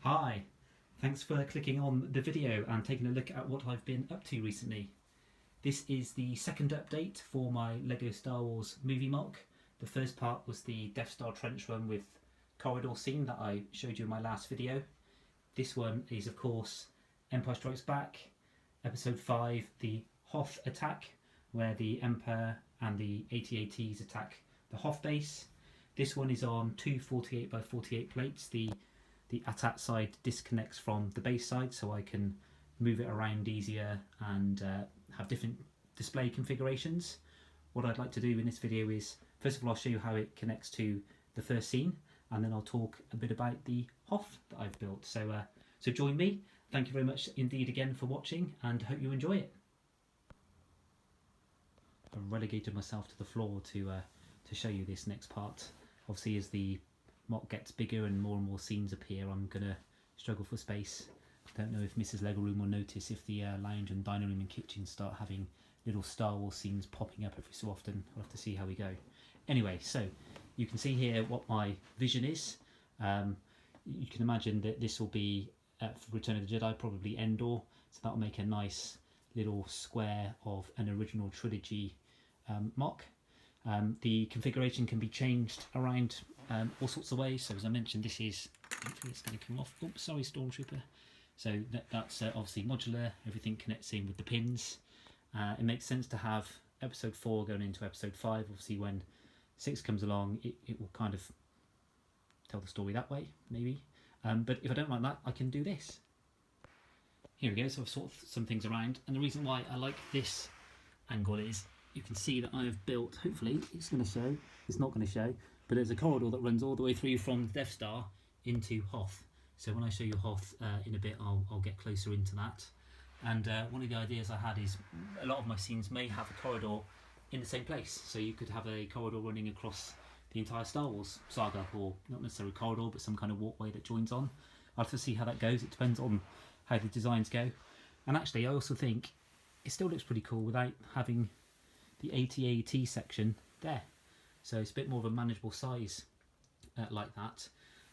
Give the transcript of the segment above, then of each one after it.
Hi, thanks for clicking on the video and taking a look at what I've been up to recently. This is the second update for my LEGO Star Wars movie MOC. The first part was the Death Star trench run with corridor scene that I showed you in my last video. This one is of course Empire Strikes Back, episode 5, the Hoth attack, where the Emperor and the AT-ATs attack the Hoth base. This one is on two 48x48 plates. The AT-AT side disconnects from the base side, so I can move it around easier and have different display configurations. What I'd like to do in this video is, first of all, I'll show you how it connects to the first scene, and then I'll talk a bit about the Hoth that I've built. So join me. Thank you very much indeed again for watching, and hope you enjoy it. I've relegated myself to the floor to show you this next part. Obviously, as the MOC gets bigger and more scenes appear, I'm gonna struggle for space. Don't know if Mrs. Lego Room will notice if the lounge and dining room and kitchen start having little Star Wars scenes popping up every so often. We'll have to see how we go. Anyway, so you can see here what my vision is. You can imagine that this will be for Return of the Jedi, probably Endor, so that'll make a nice little square of an original trilogy MOC. The configuration can be changed around all sorts of ways. So as I mentioned, this is, hopefully it's going to come off. Oops, sorry, Stormtrooper. So that's obviously modular. Everything connects in with the pins. It makes sense to have episode 4 going into episode 5. Obviously, when 6 comes along, it will kind of tell the story that way, maybe. But if I don't like that, I can do this. Here we go. So I've sorted some things around, and the reason why I like this angle is you can see that I have built, hopefully it's going to show, it's not going to show, but there's a corridor that runs all the way through from Death Star into Hoth. So when I show you Hoth in a bit, I'll get closer into that. And one of the ideas I had is a lot of my scenes may have a corridor in the same place. So you could have a corridor running across the entire Star Wars saga, or not necessarily a corridor, but some kind of walkway that joins on. I'll have to see how that goes. It depends on how the designs go. And actually, I also think it still looks pretty cool without having the AT-AT section there. So it's a bit more of a manageable size like that.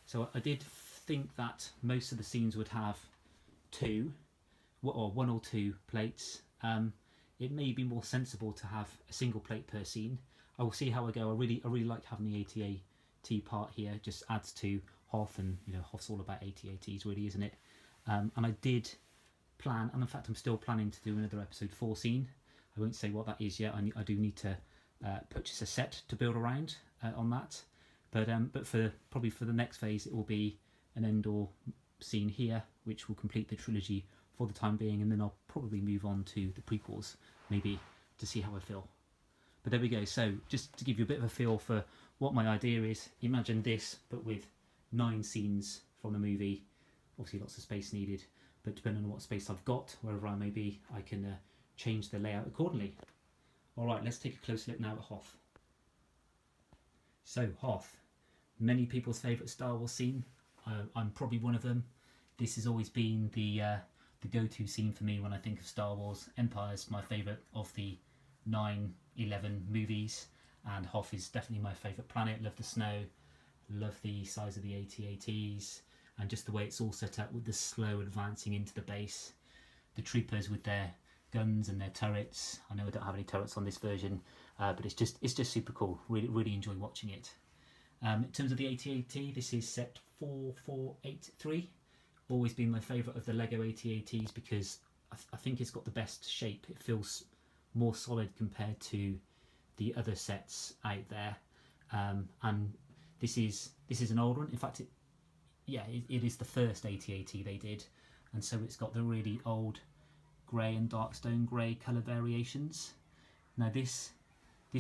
So I did think that most of the scenes would have one or two plates. It may be more sensible to have a single plate per scene. I will see how I go. I really like having the AT-AT part here. It just adds to Hoth, and you know, Hoth's all about AT-ATs really, isn't it? And I did plan, and in fact I'm still planning to do another episode 4 scene. I won't say what that is yet. I do need to purchase a set to build around on that. But for probably for the next phase, it will be an Endor scene here, which will complete the trilogy for the time being, and then I'll probably move on to the prequels, maybe, to see how I feel. But there we go. So just to give you a bit of a feel for what my idea is, imagine this, but with 9 scenes from the movie. Obviously lots of space needed, but depending on what space I've got, wherever I may be, I can change the layout accordingly. Alright, let's take a closer look now at Hoth. So Hoth, many people's favourite Star Wars scene. I'm probably one of them. This has always been the go-to scene for me when I think of Star Wars. Empire's my favourite of the 9, 11 movies, and Hoth is definitely my favourite planet. Love the snow, love the size of the AT-ATs, and just the way it's all set up with the slow advancing into the base. The troopers with their guns and their turrets. I know I don't have any turrets on this version, but it's just super cool. Really enjoy watching it. In terms of the AT-AT, this is set 4483. Always been my favourite of the Lego AT-ATs because I think it's got the best shape. It feels more solid compared to the other sets out there. And this is an old one. In fact, it is the first AT-AT they did, and so it's got the really old grey and dark stone grey colour variations. Now this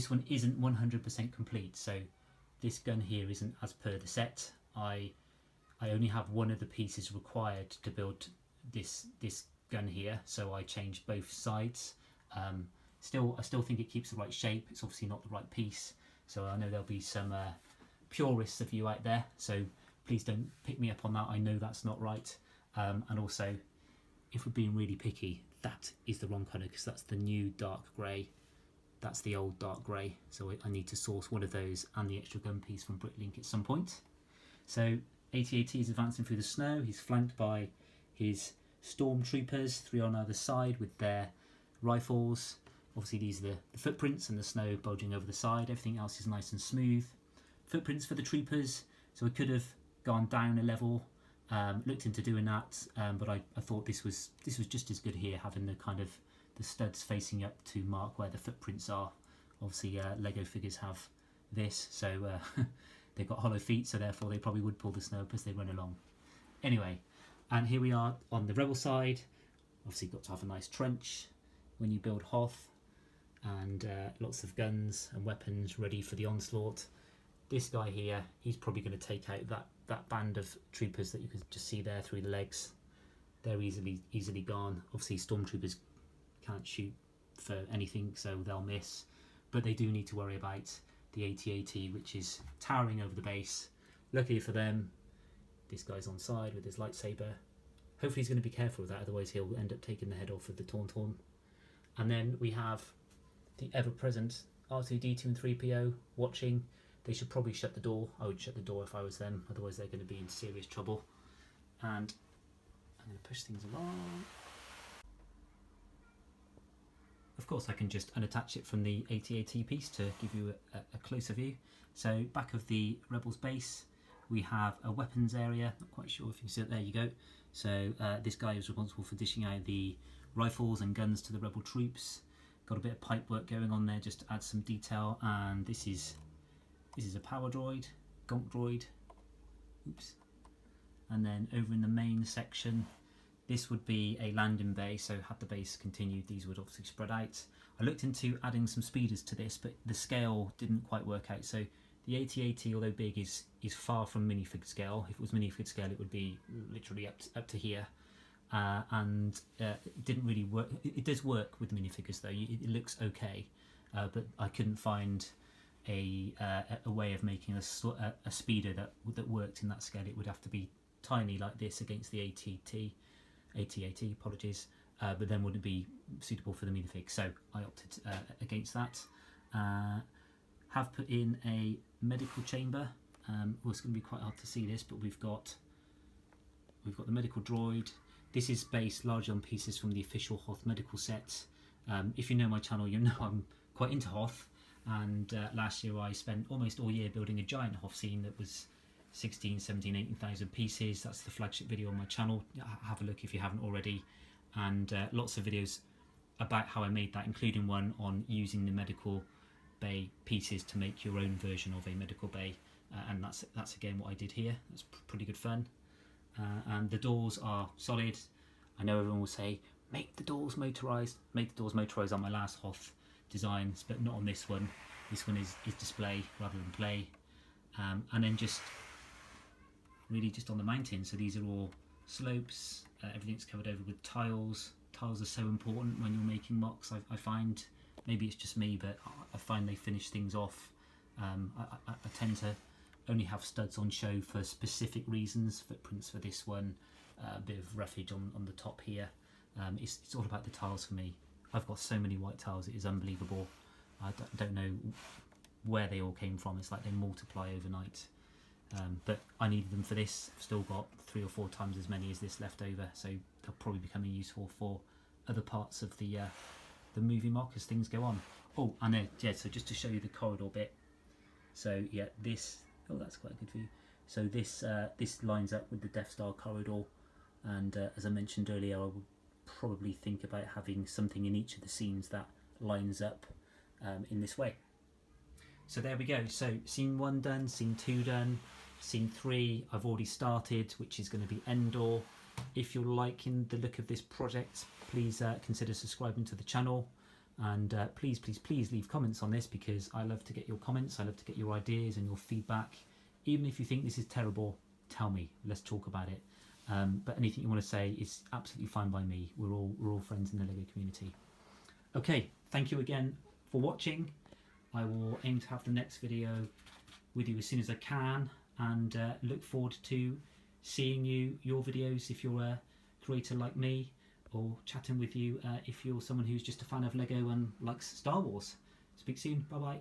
one isn't 100% complete, so this gun here isn't as per the set. I only have one of the pieces required to build this gun here, so I changed both sides. I still think it keeps the right shape. It's obviously not the right piece, so I know there'll be some purists of you out there, so please don't pick me up on that. I know that's not right. And also, if we're being really picky, that is the wrong colour, because that's the new dark grey. That's the old dark grey. So I need to source one of those and the extra gun piece from Bricklink at some point. So AT-AT is advancing through the snow. He's flanked by his stormtroopers, 3 on either side with their rifles. Obviously these are the footprints and the snow bulging over the side. Everything else is nice and smooth. Footprints for the troopers, so we could have gone down a level, looked into doing that, but I thought this was just as good here, having the kind of the studs facing up to mark where the footprints are. Obviously Lego figures have this, so they've got hollow feet, so therefore they probably would pull the snow up as they run along. Anyway, and here we are on the rebel side. Obviously got to have a nice trench when you build Hoth, and lots of guns and weapons ready for the onslaught. This guy here, he's probably going to take out that band of troopers that you can just see there through the legs. They're easily gone. Obviously stormtroopers can't shoot for anything, so they'll miss, but they do need to worry about the AT-AT, which is towering over the base. Luckily for them, this guy's on side with his lightsaber. Hopefully he's going to be careful with that, otherwise he'll end up taking the head off of the Tauntaun. And then we have the ever-present R2-D2 and 3PO watching. They should probably shut the door. I would shut the door if I was them, otherwise they're going to be in serious trouble. And I'm going to push things along. Of course I can just unattach it from the AT-AT piece to give you a closer view. So back of the Rebels base we have a weapons area, not quite sure if you can see it, there you go. So this guy is responsible for dishing out the rifles and guns to the Rebel troops. Got a bit of pipe work going on there just to add some detail, and this is a power droid, gonk droid, oops. And then over in the main section, this would be a landing bay, so had the base continued, these would obviously spread out. I looked into adding some speeders to this, but the scale didn't quite work out. So the AT-AT, although big, is far from minifig scale. If it was minifig scale, it would be literally up to here. And it didn't really work. It does work with minifigures though. It looks okay, but I couldn't find a way of making a speeder that worked in that scale. It would have to be tiny like this against the AT-AT, apologies, but then wouldn't be suitable for the minifig, so I opted against that. Have put in a medical chamber. Well, it's going to be quite hard to see this, but we've got the medical droid. This is based largely on pieces from the official Hoth medical set. If you know my channel, you know I'm quite into Hoth, and last year I spent almost all year building a giant Hoth scene that was 16, 17, 18,000 pieces. That's the flagship video on my channel. Have a look if you haven't already. And lots of videos about how I made that, including one on using the medical bay pieces to make your own version of a medical bay. And that's again what I did here. That's pretty good fun. And the doors are solid. I know everyone will say, make the doors motorised. Make the doors motorised on my last Hoth designs, but not on this one. This one is display rather than play. And then just really just on the mountain. So these are all slopes. Everything's covered over with tiles. Tiles are so important when you're making MOCs. I find, maybe it's just me, but I find they finish things off. I tend to only have studs on show for specific reasons. Footprints for this one, a bit of roughage on the top here. It's all about the tiles for me. I've got so many white tiles, it is unbelievable. I don't know where they all came from. It's like they multiply overnight. But I needed them for this. I've still got 3 or 4 times as many as this left over, so they'll probably become useful for other parts of the movie MOC as things go on. Oh, and then yeah, so just to show you the corridor bit. So yeah, this, oh, that's quite a good view. So this this lines up with the Death Star corridor, and as I mentioned earlier, I would probably think about having something in each of the scenes that lines up in this way. So there we go. So scene 1 done, scene 2 done, scene 3 I've already started, which is going to be Endor. If you're liking the look of this project, please consider subscribing to the channel, and please leave comments on this, because I love to get your comments. I love to get your ideas and your feedback. Even if you think this is terrible, tell me. Let's talk about it. But anything you want to say is absolutely fine by me. We're all friends in the LEGO community. Okay, thank you again for watching. I will aim to have the next video with you as soon as I can, and look forward to seeing your videos if you're a creator like me, or chatting with you if you're someone who's just a fan of LEGO and likes Star Wars. Speak soon. Bye bye.